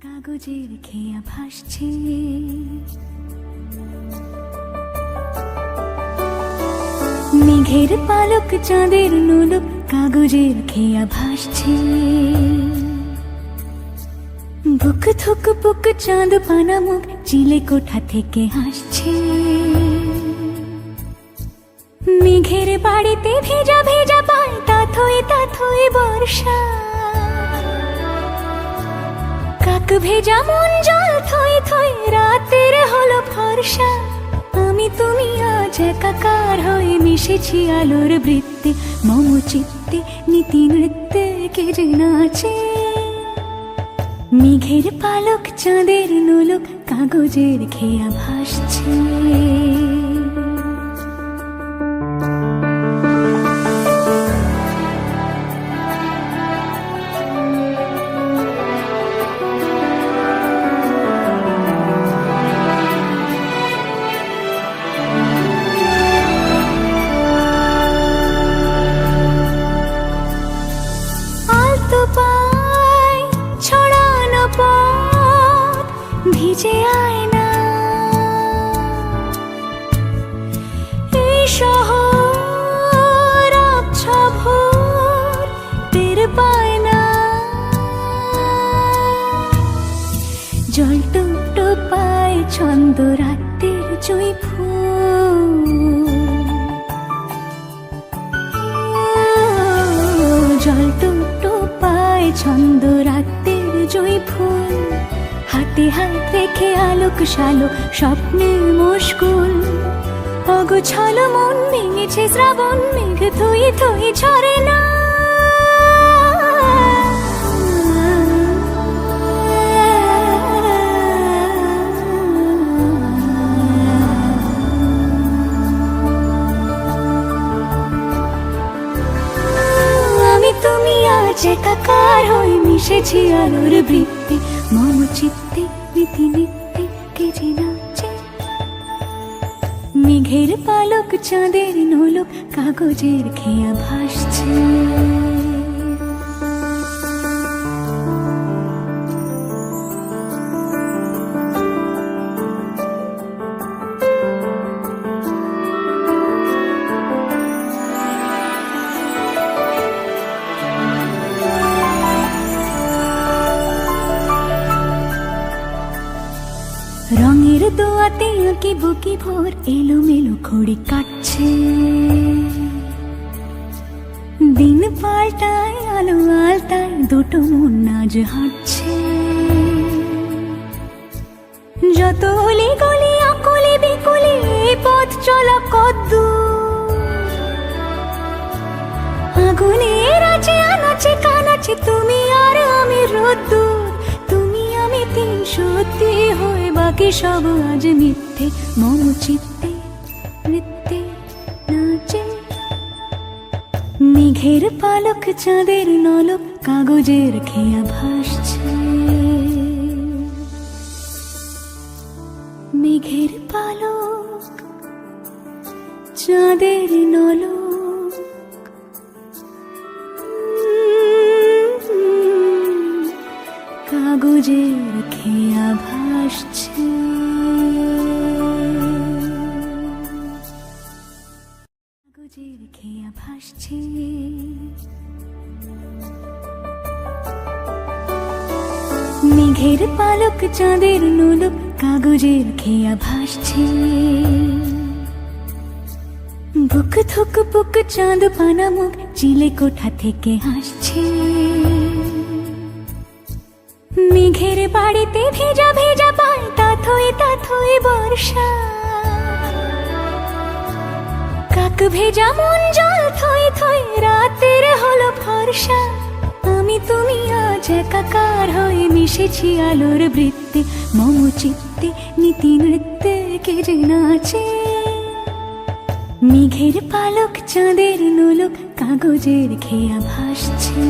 কাগজের খেয়া ভাসছে, মেঘের পালক চাঁদের নোলক কাগজের খেয়া ভাসছে। বুক থুক বুক চাঁদ পানা মুখ চিলে কোঠা থেকে হাসছে। মেঘের বাড়িতে ভেজা ভেজা পায় তাথই বর্ষা। কাক ভেজা মন জল থই থই রাতের হলো ফর্সা। আমি তুমি আজ একাকার হয়ে মিশেছি আলোর বৃত্তে, মম চিত্তে নীতি নৃত্যে কে যে নাচে। মেঘের পালক চাঁদের নোলক কাগজের খেয়া ভাসছে। ভিজে আয়না এই শহর আবছা ভোর টের পায় না। জল টুপটোপায় ছন্দ রাতের জুঁই ফুল। জল টুপটোপায় ছন্দ রাতের জুঁই ফুল। হাতে হাত রেখে আলোক শালো স্বপ্নে মুশকুল। অগোছালো মন ভেঙেছে শ্রাবণ মেঘ থই থই ঝরে না। আমি তুমি আজ একাকার হয়ে মিশেছি আলোর বৃত্তে, মম চিত্তে নীতি নিত্যে কে যে নাচে। মেঘের পালক চাঁদের নোলক কাগজের খেয়া ভাসছে। রঙের দোয়াতে আঁকি বুকি ভোর এলোমেলো খড়ি কাটছে। দিন পাল্টায় আলো আলতায় দুটো মন আজ হাঁটছে। যত অলি গলি আকলি বিকলি এই পথ চলা কদ্দূর। আগুনের আছে আনাচে কানাচে তুমি আর আমি রোদ্দুর। সত্যি হয়ে বাকি সব আজ মিথ্যে, মম চিত্তে নৃত্যে নাচে। মেঘের পালক চাঁদের নলক কাগজের খেয়া ভাসছে। মেঘের পালক চাঁদের নলক কাগজের খেয়া ভাসছে। কাগজের খেয়া ভাসছে। মেঘের পালক চাঁদের নোলক কাগজের খেয়া ভাসছে। বুক থুক বুক চাঁদ পানা মুখ চিলে কোঠা থেকে হাসছে। মেঘের বাড়িতে ভেজা ভেজা পায় তাথই বর্ষা। কাক ভেজা মন জল থই থই রাতের হলো ফর্সা। আমি তুমি আজ একাকার হয়ে মিশেছি আলোর বৃত্তে, মম চিত্তে নীতি নৃত্যে কে যে নাচে। মেঘের পালক চাঁদের নোলক কাগজের খেয়া ভাসছে।